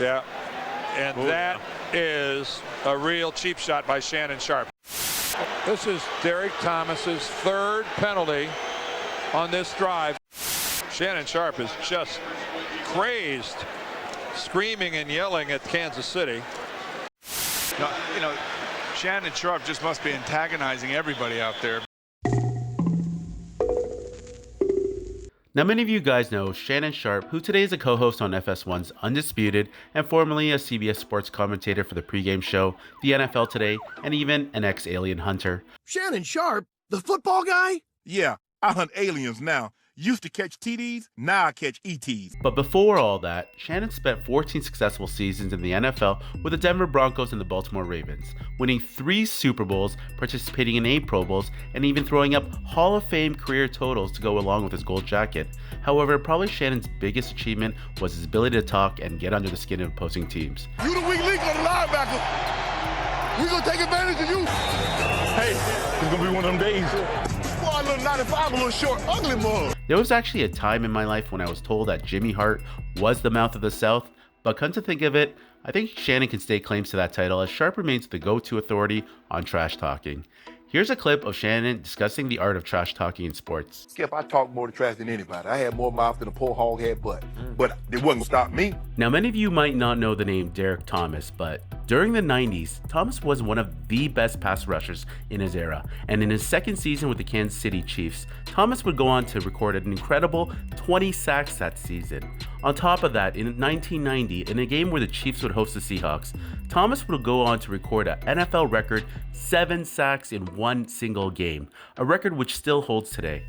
Yeah, and that is a real cheap shot by Shannon Sharpe. This is Derrick Thomas's third penalty on this drive. Shannon Sharpe is just crazed, screaming and yelling at Kansas City. You know, Shannon Sharpe just must be antagonizing everybody out there. Now, many of you guys know Shannon Sharpe, who today is a co-host on FS1's Undisputed and formerly a CBS sports commentator for the pregame show, the NFL Today, and even an ex-alien hunter. Shannon Sharpe, the football guy? Yeah, I hunt aliens now. Used to catch TDs, now I catch ETs. But before all that, Shannon spent 14 successful seasons in the NFL with the Denver Broncos and the Baltimore Ravens, winning 3 Super Bowls, participating in 8 Pro Bowls, and even throwing up Hall of Fame career totals to go along with his gold jacket. However, probably Shannon's biggest achievement was his ability to talk and get under the skin of opposing teams. You the weak link on the linebacker. We gonna take advantage of you. Hey, it's gonna be one of them days. Boy, a little 95, a little short, ugly mug. There was actually a time in my life when I was told that Jimmy Hart was the mouth of the South, but come to think of it, I think Shannon can stake claims to that title as Sharpe remains the go-to authority on trash talking. Here's a clip of Shannon discussing the art of trash talking in sports. Skip, I talk more trash than anybody. I had more mouth than a poor hog had butt. But it wasn't stop me. Now, many of you might not know the name Derrick Thomas, but during the 90s, Thomas was one of the best pass rushers in his era, and in his second season with the Kansas City Chiefs, Thomas would go on to record an incredible 20 sacks that season. On top of that, in 1990, in a game where the Chiefs would host the Seahawks, Thomas would go on to record an NFL record 7 sacks in one single game, a record which still holds today.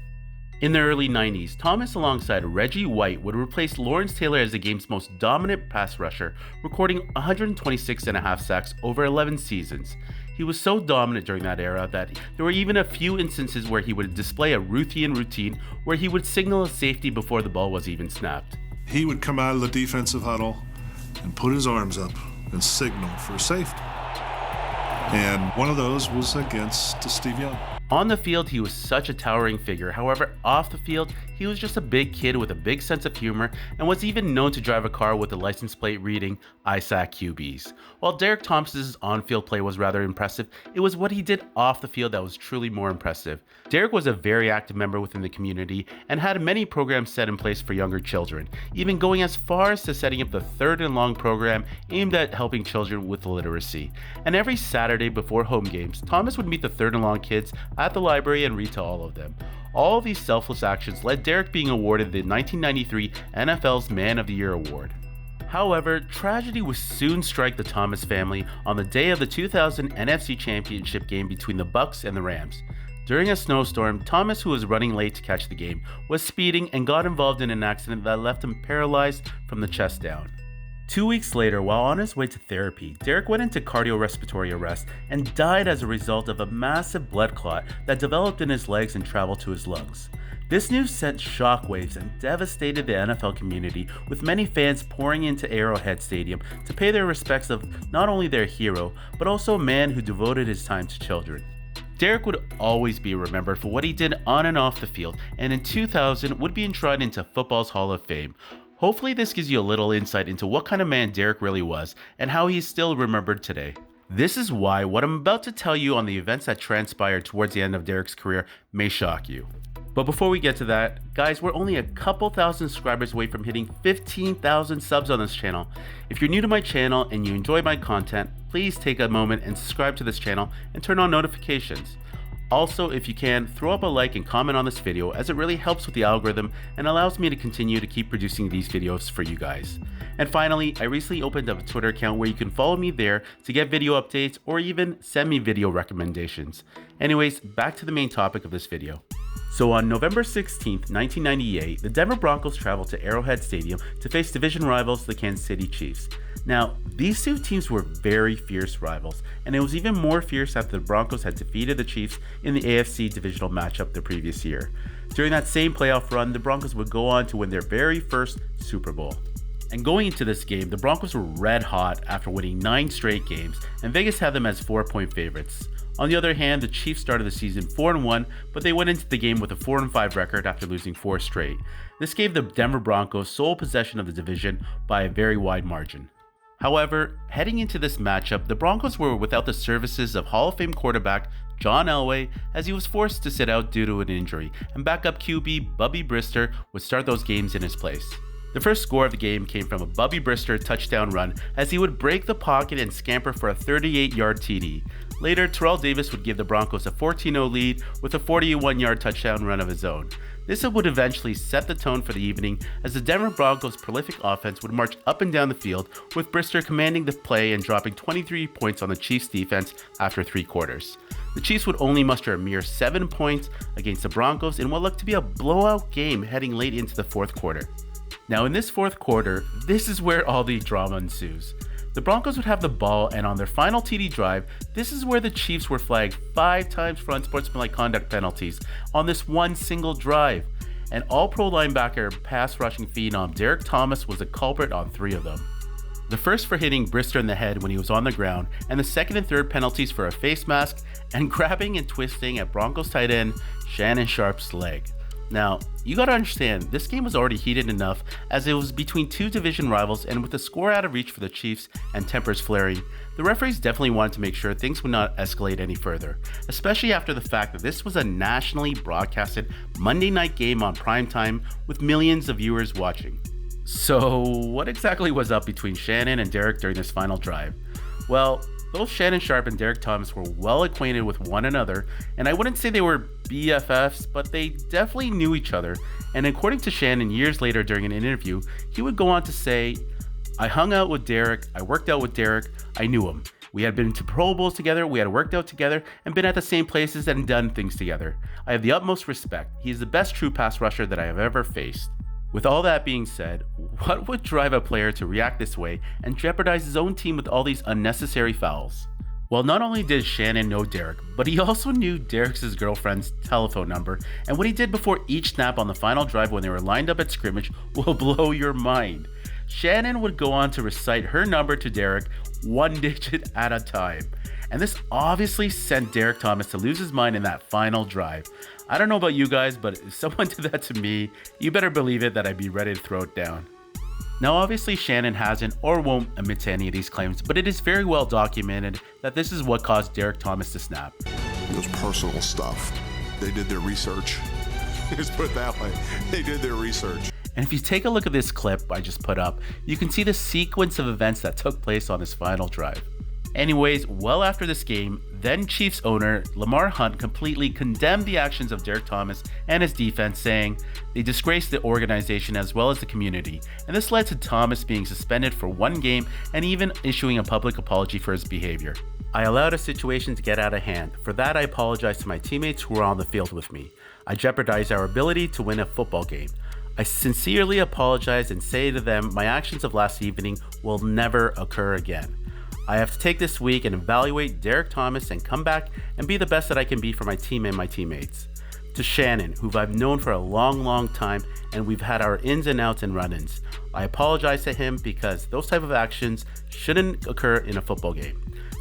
In the early 90s, Thomas alongside Reggie White would replace Lawrence Taylor as the game's most dominant pass rusher, recording 126.5 sacks over 11 seasons. He was so dominant during that era that there were even a few instances where he would display a Ruthian routine where he would signal a safety before the ball was even snapped. He would come out of the defensive huddle and put his arms up and signal for safety. And one of those was against Steve Young. On the field, he was such a towering figure. However, off the field, he was just a big kid with a big sense of humor and was even known to drive a car with a license plate reading ISAC QBs. While Derrick Thomas's on-field play was rather impressive, it was what he did off the field that was truly more impressive. Derrick was a very active member within the community and had many programs set in place for younger children, even going as far as to setting up the Third and Long program aimed at helping children with literacy. And every Saturday before home games, Thomas would meet the Third and Long kids at the library and read to all of them. All of these selfless actions led Derrick being awarded the 1993 NFL's Man of the Year award. However, tragedy would soon strike the Thomas family on the day of the 2000 NFC Championship game between the Bucs and the Rams. During a snowstorm, Thomas, who was running late to catch the game, was speeding and got involved in an accident that left him paralyzed from the chest down. 2 weeks later, while on his way to therapy, Derrick went into cardiorespiratory arrest and died as a result of a massive blood clot that developed in his legs and traveled to his lungs. This news sent shockwaves and devastated the NFL community, with many fans pouring into Arrowhead Stadium to pay their respects of not only their hero, but also a man who devoted his time to children. Derrick would always be remembered for what he did on and off the field, and in 2000 would be enshrined into football's Hall of Fame. Hopefully this gives you a little insight into what kind of man Derrick really was and how he's still remembered today. This is why what I'm about to tell you on the events that transpired towards the end of Derrick's career may shock you. But before we get to that, guys, we're only a couple thousand subscribers away from hitting 15,000 subs on this channel. If you're new to my channel and you enjoy my content, please take a moment and subscribe to this channel and turn on notifications. Also, if you can, throw up a like and comment on this video, as it really helps with the algorithm and allows me to continue to keep producing these videos for you guys. And finally, I recently opened up a Twitter account where you can follow me there to get video updates or even send me video recommendations. Anyways, back to the main topic of this video. So on November 16th, 1998, the Denver Broncos traveled to Arrowhead Stadium to face division rivals, the Kansas City Chiefs. Now, these two teams were very fierce rivals, and it was even more fierce after the Broncos had defeated the Chiefs in the AFC divisional matchup the previous year. During that same playoff run, the Broncos would go on to win their very first Super Bowl. And going into this game, the Broncos were red hot after winning 9 straight games, and Vegas had them as 4-point favorites. On the other hand, the Chiefs started the season 4-1, but they went into the game with a 4-5 record after losing 4 straight. This gave the Denver Broncos sole possession of the division by a very wide margin. However, heading into this matchup, the Broncos were without the services of Hall of Fame quarterback John Elway, as he was forced to sit out due to an injury, and backup QB Bubby Brister would start those games in his place. The first score of the game came from a Bubby Brister touchdown run, as he would break the pocket and scamper for a 38-yard TD. Later, Terrell Davis would give the Broncos a 14-0 lead with a 41-yard touchdown run of his own. This would eventually set the tone for the evening, as the Denver Broncos' prolific offense would march up and down the field, with Brister commanding the play and dropping 23 points on the Chiefs' defense after 3 quarters. The Chiefs would only muster a mere 7 points against the Broncos in what looked to be a blowout game heading late into the fourth quarter. Now in this fourth quarter, this is where all the drama ensues. The Broncos would have the ball, and on their final TD drive, this is where the Chiefs were flagged 5 times for unsportsmanlike conduct penalties on this one single drive. And all-pro linebacker pass rushing phenom Derrick Thomas was a culprit on 3 of them. The first for hitting Brister in the head when he was on the ground, and the second and third penalties for a face mask and grabbing and twisting at Broncos tight end Shannon Sharpe's leg. Now, you gotta understand, this game was already heated enough as it was between 2 division rivals, and with the score out of reach for the Chiefs and tempers flaring, the referees definitely wanted to make sure things would not escalate any further, especially after the fact that this was a nationally broadcasted Monday night game on primetime with millions of viewers watching. So, what exactly was up between Shannon and Derrick during this final drive? Well, both Shannon Sharpe and Derrick Thomas were well acquainted with one another, and I wouldn't say they were BFFs, but they definitely knew each other. And according to Shannon, years later during an interview, he would go on to say, "I hung out with Derrick, I worked out with Derrick, I knew him. We had been to Pro Bowls together, we had worked out together, and been at the same places and done things together. I have the utmost respect. He is the best true pass rusher that I have ever faced." With all that being said, what would drive a player to react this way and jeopardize his own team with all these unnecessary fouls? Well, not only did Shannon know Derrick, but he also knew Derrick's girlfriend's telephone number, and what he did before each snap on the final drive when they were lined up at scrimmage will blow your mind. Shannon would go on to recite her number to Derrick 1 digit at a time, and this obviously sent Derrick Thomas to lose his mind in that final drive. I don't know about you guys, but if someone did that to me, you better believe it that I'd be ready to throw it down. Now obviously Shannon hasn't or won't admit to any of these claims, but it is very well documented that this is what caused Derrick Thomas to snap. It was personal stuff. They did their research. Just put it that way. They did their research. And if you take a look at this clip I just put up, you can see the sequence of events that took place on his final drive. Anyways, well after this game, then Chiefs owner Lamar Hunt completely condemned the actions of Derrick Thomas and his defense, saying they disgraced the organization as well as the community, and this led to Thomas being suspended for 1 game and even issuing a public apology for his behavior. I allowed a situation to get out of hand. For that, I apologize to my teammates who were on the field with me. I jeopardized our ability to win a football game. I sincerely apologize and say to them my actions of last evening will never occur again. I have to take this week and evaluate Derrick Thomas and come back and be the best that I can be for my team and my teammates. To Shannon, who I've known for a long time, and we've had our ins and outs and run-ins, I apologize to him because those type of actions shouldn't occur in a football game.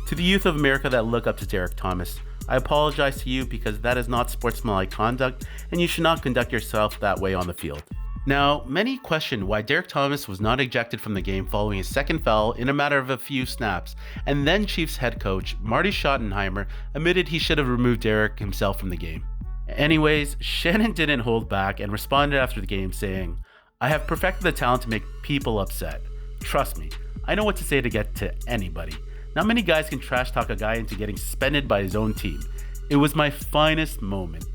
To the youth of America that look up to Derrick Thomas, I apologize to you because that is not sportsmanlike conduct and you should not conduct yourself that way on the field. Now, many questioned why Derrick Thomas was not ejected from the game following his second foul in a matter of a few snaps, and then Chiefs head coach Marty Schottenheimer admitted he should have removed Derrick himself from the game. Anyways, Shannon didn't hold back and responded after the game saying, "I have perfected the talent to make people upset. Trust me, I know what to say to get to anybody. Not many guys can trash talk a guy into getting suspended by his own team. It was my finest moment."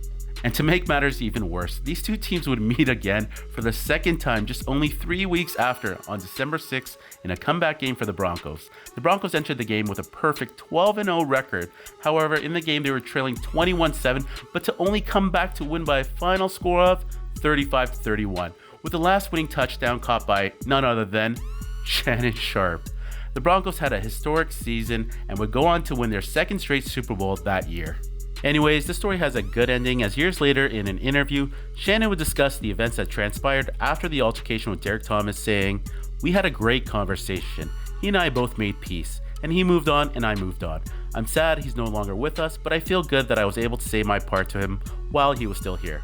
And to make matters even worse, these two teams would meet again for the second time just only 3 weeks after, on December 6th, in a comeback game for the Broncos. The Broncos entered the game with a perfect 12-0 record. However, in the game they were trailing 21-7, but to only come back to win by a final score of 35-31, with the last winning touchdown caught by none other than Shannon Sharpe. The Broncos had a historic season and would go on to win their second straight Super Bowl that year. Anyways, the story has a good ending, as years later in an interview, Shannon would discuss the events that transpired after the altercation with Derrick Thomas, saying, "We had a great conversation. He and I both made peace, and he moved on and I moved on. I'm sad he's no longer with us, but I feel good that I was able to say my part to him while he was still here."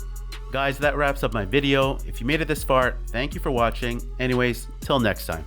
Guys, that wraps up my video. If you made it this far, thank you for watching. Anyways, till next time.